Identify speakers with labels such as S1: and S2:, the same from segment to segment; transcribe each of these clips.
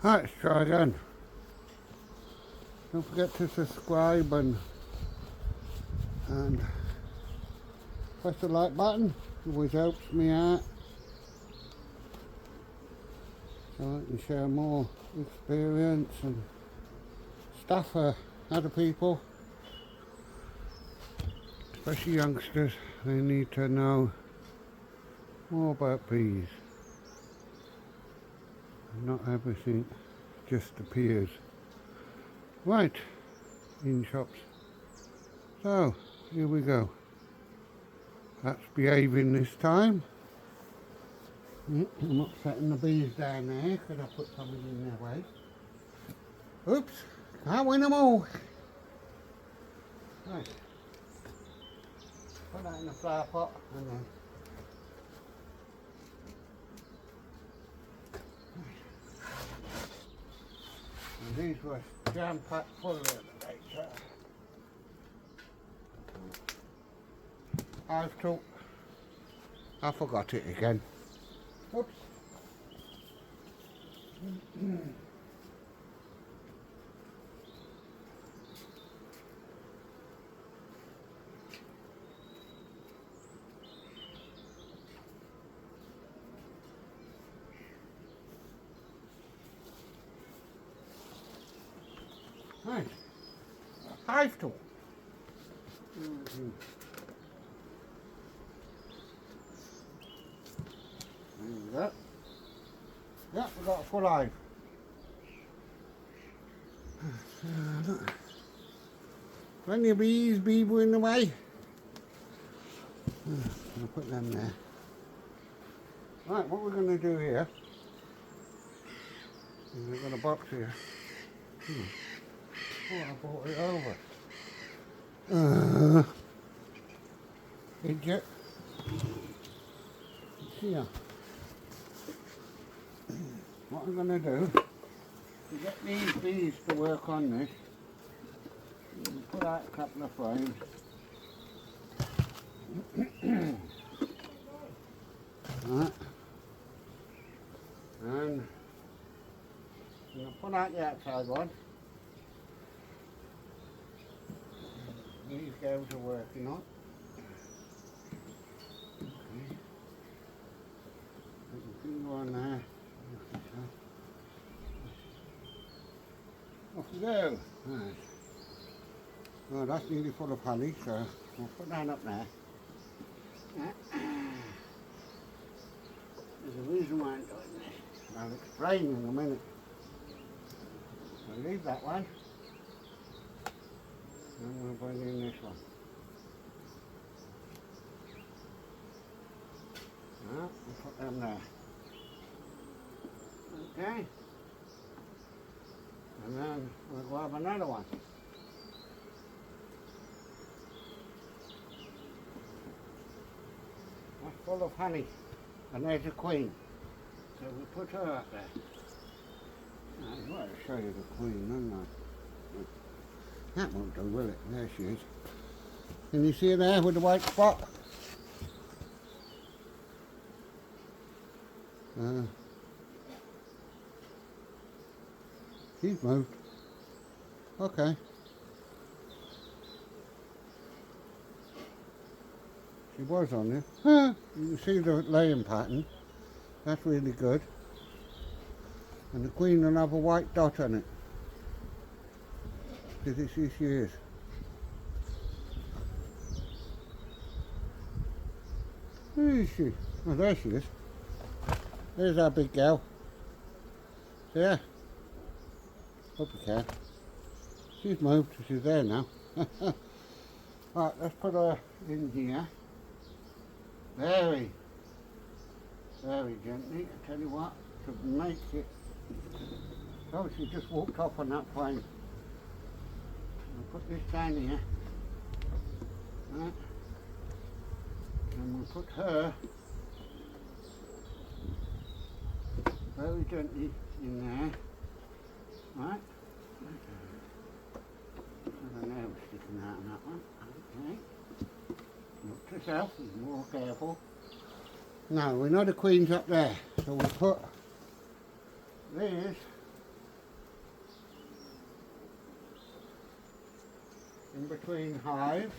S1: Right, let's try again. Don't forget to subscribe and press the like button. It always helps me out. So I can share more experience and stuff for other people. Especially youngsters, they need to know more about bees. Not everything just appears. Right, in shops. So, here we go. That's behaving this time. I'm upsetting the bees down there because I put something in their way. Oops, can't win them all. Right. Put that in the flower pot and then and these were jam-packed full of later. I forgot it again. Oops. Right. Hive tool. There we go. Yeah, we've got a full hive. Plenty of bees, beaver in the way. I'll put them there. Right, what we're going to do here is we've got a box here. Oh, I brought it over. Idiot. Here. What I'm going to do to get these bees to work on this, put out a couple of frames. Right. And I'm going to put out the outside one. These girls are working on. Okay. Put your finger on there. Off you go. Right. Well, that's nearly full of honey, so we'll put that up there. There's a reason why I'm doing this. I'll explain in a minute. I'll leave that one. And we'll bring in this one. We'll put them there. Okay. And then we'll grab another one. That's full of honey. And there's a queen. So we put her up there. I want to show you the queen, don't I? That won't do, will it? There she is. Can you see her there with the white spot? She's moved. Okay. She was on there. You can see the laying pattern. That's really good. And the queen will have a white dot on it. Did you see she is? Where is she? Oh, there she is. There's our big girl. See her? Hope you can. She's moved, she's there now. Right, let's put her in here. Very gently. I tell you what, to make it. Oh, she just walked off on that plane. I'll put this down here. Right. And we'll put her very gently in there. Right. There's a nail sticking out on that one. Okay. Look to yourself, be more careful. Now we know the queen's up there, so we'll put this in between hives.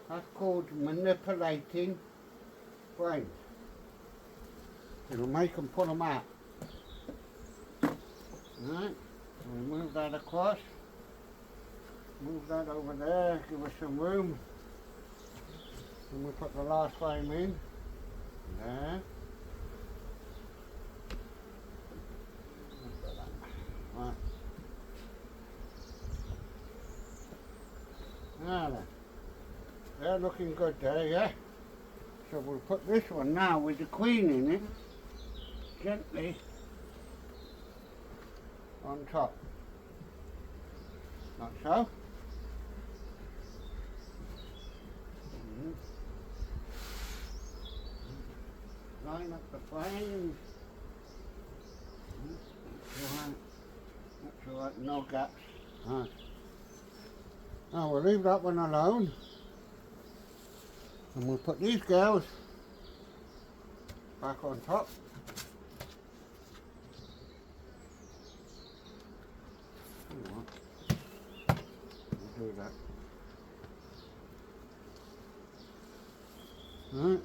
S1: That's called manipulating frames. It'll make them pull them out. Right, we move that across. Move that over there, give us some room. And we put the last frame in. There. Right. Now then, they're looking good there, yeah? So we'll put this one now with the queen in it, gently on top. Like so. Line up the frames. That's all right, no gaps. Right. Now we'll leave that one alone. And we'll put these girls back on top. We'll do that. Right.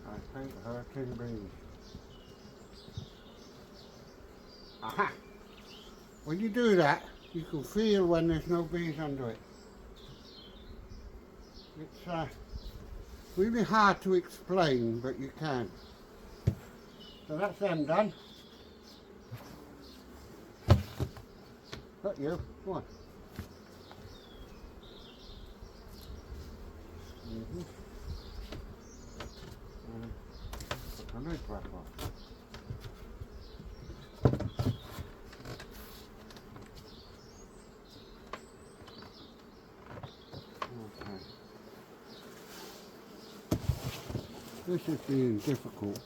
S1: I think her tin beans. Aha! When you do that, you can feel when there's no bees under it. It's really hard to explain, but you can. So that's them done. Got you. Come on. Put the lid back on. Okay. This is being difficult.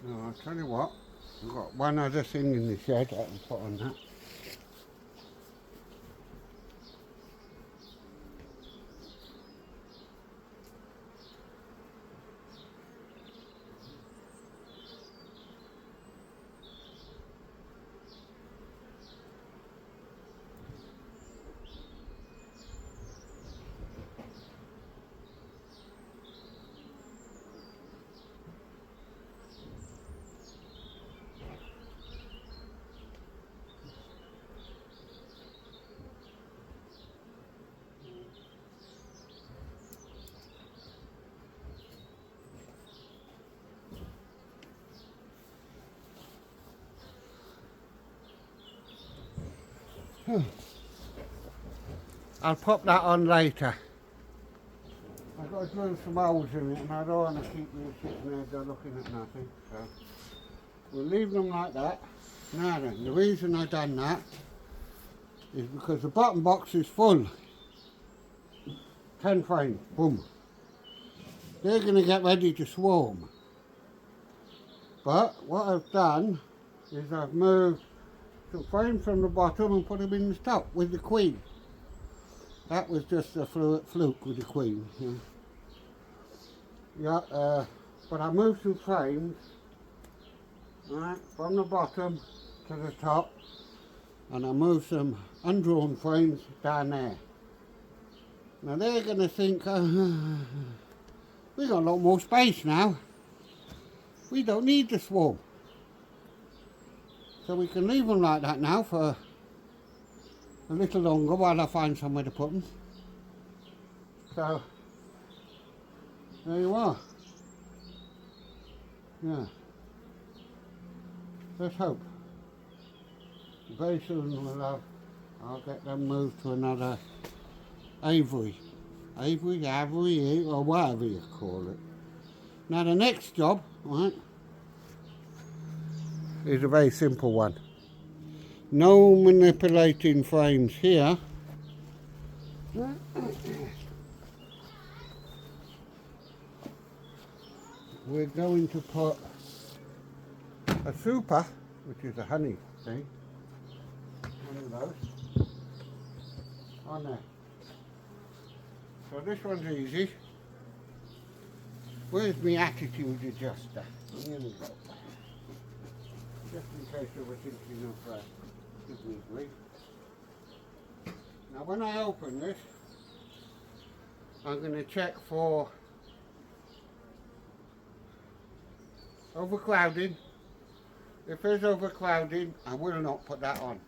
S1: No, I'll tell you what, I've got one other thing in the shed I can put on that. I'll pop that on later. I've got to drill some holes in it and I don't want to keep them sitting there looking at nothing. So we'll leave them like that. Now then, the reason I've done that is because the bottom box is full. 10 frames, boom. They're going to get ready to swarm. But what I've done is I've moved some frames from the bottom and put them in the top with the queen. That was just a fluke with the queen. Yeah, but I moved some frames right, from the bottom to the top, and I moved some undrawn frames down there. Now they're going to think, we've got a lot more space now. We don't need the swarm. So we can leave them like that now for a little longer while I find somewhere to put them. So, there you are. Yeah. Let's hope. Very soon I'll get them moved to another aviary, or whatever you call it. Now the next job, right, is a very simple one. No manipulating frames here. We're going to put a super, which is a honey thing, one of those, on there. So this one's easy. Where's my attitude adjuster? Here we go. Just in case I was thinking of give me grief. Now when I open this, I'm going to check for overclouding. If there's overclouding, I will not put that on.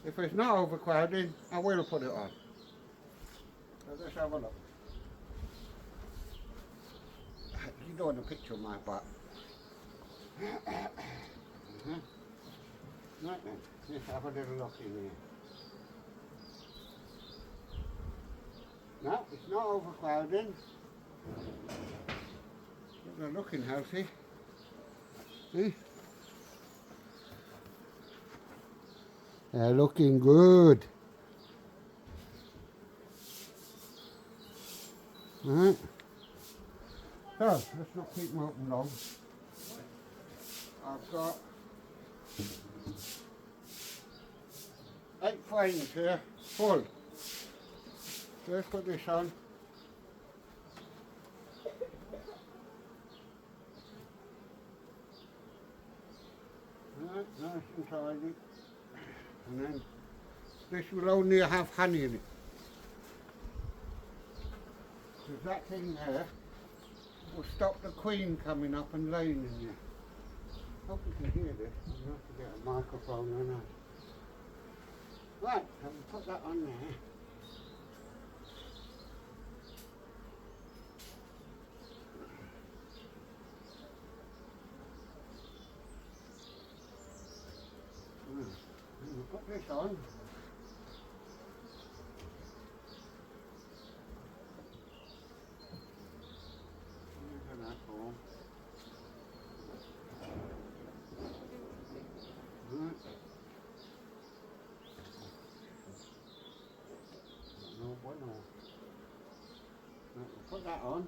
S1: If it's not overclouding, I will put it on. So let's have a look. You don't want a picture of my butt. Right then, let's have a little look in here. No, it's not overclouding. They're looking healthy. See? They're looking good. Right. So, let's not keep them open long. I've got 8 frames here, full. So let's put this on. Right, nice and tidy. And then this will only have honey in it. Because that thing there will stop the queen coming up and laying in there. Hope you can hear this. I'll have to get a microphone or not. Right, so we'll put that on there. We'll put this on. No bueno. We'll put that on.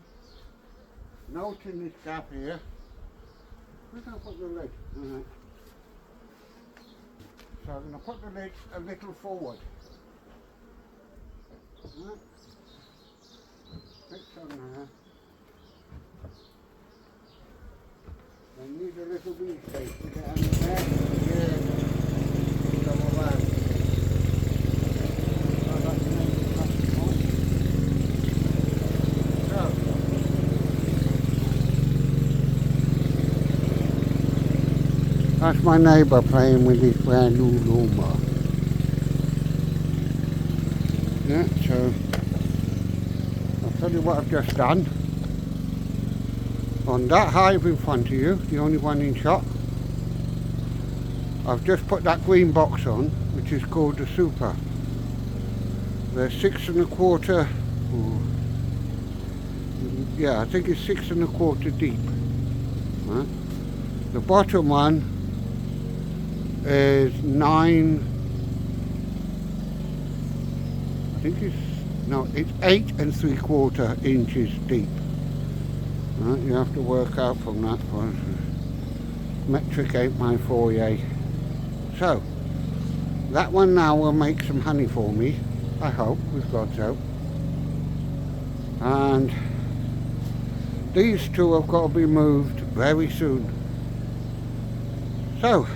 S1: Note in this gap here. Where can I put the lid? Right. So I'm going to put the lid a little forward. Right. Fix on there. I need a little bit of space to get under there. Yeah. Double that. That's my neighbour playing with his brand new lawnmower. Yeah, so I'll tell you what I've just done. On that hive in front of you, the only one in shot, I've just put that green box on, which is called the Super. They're 6 1/4, yeah, I think it's 6 1/4 deep. Right? The bottom one is 9, I think it's 8 3/4 inches deep. Right, you have to work out from that one. Metric ain't my foyer. So, that one now will make some honey for me, I hope, with God's help. And these two have got to be moved very soon. So,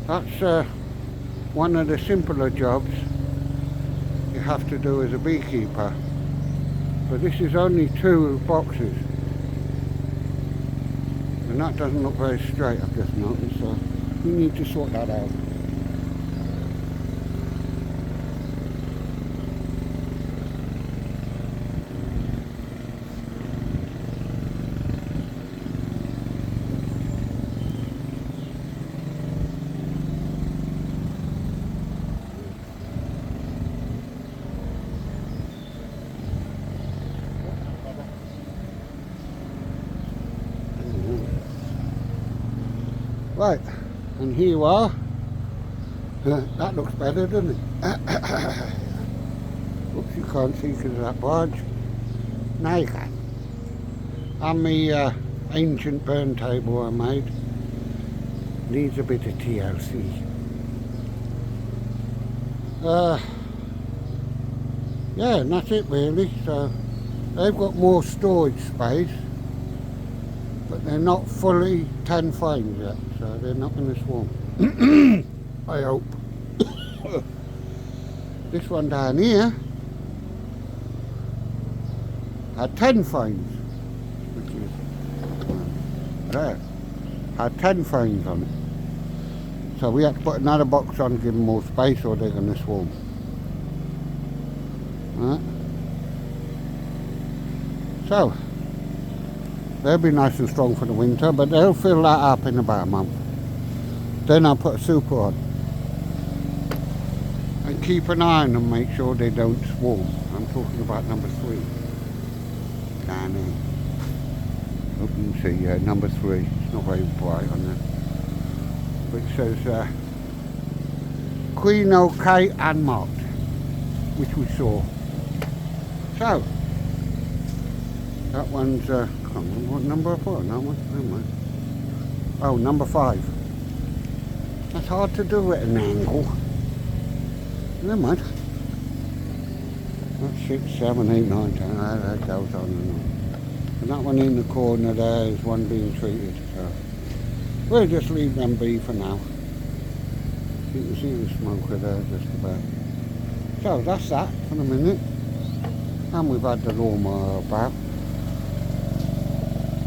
S1: that's one of the simpler jobs you have to do as a beekeeper. But this is only 2 boxes. And that doesn't look very straight, I've just noticed, so we need to sort that out. Right, and here you are. That looks better, doesn't it? Oops, you can't see because of that barge. Now you can. And my ancient burn table I made needs a bit of TLC. yeah, and that's it really. So they've got more storage space, but they're not fully 10 frames yet, so they're not going to swarm. I hope. This one down here had 10 frames, which is there. Had 10 frames on it. So we had to put another box on to give them more space or they're going to swarm. Right. So, they'll be nice and strong for the winter, but they'll fill that up in about a month. Then I'll put a super on. And keep an eye on them, make sure they don't swarm. I'm talking about number 3. Down there. Hope you can see, yeah, number 3. It's not very bright on there. But it says Queen OK and marked, which we saw. So, that one's, I can't remember what number I put on that one. Never mind. Oh, number 5. That's hard to do at an angle. Never mind. That's 6, 7, 8, 9, 10. That goes on and on. And that one in the corner there is one being treated. So we'll just leave them be for now. You can see the smoker there just about. So that's that for the minute. And we've had the lawnmower about.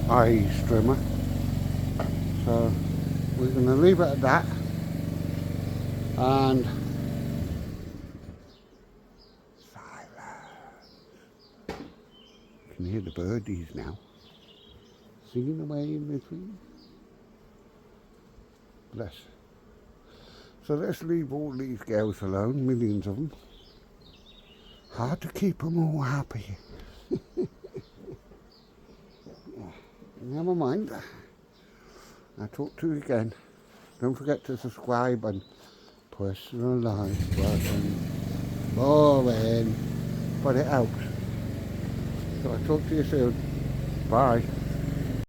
S1: I.e. strimmer. So we're going to leave it at that. And you can hear the birdies now singing away in the trees. Bless. So let's leave all these girls alone, millions of them. Hard to keep them all happy. Never mind. I'll talk to you again. Don't forget to subscribe and press the like button. Boring, but it helps. So I'll talk to you soon. Bye.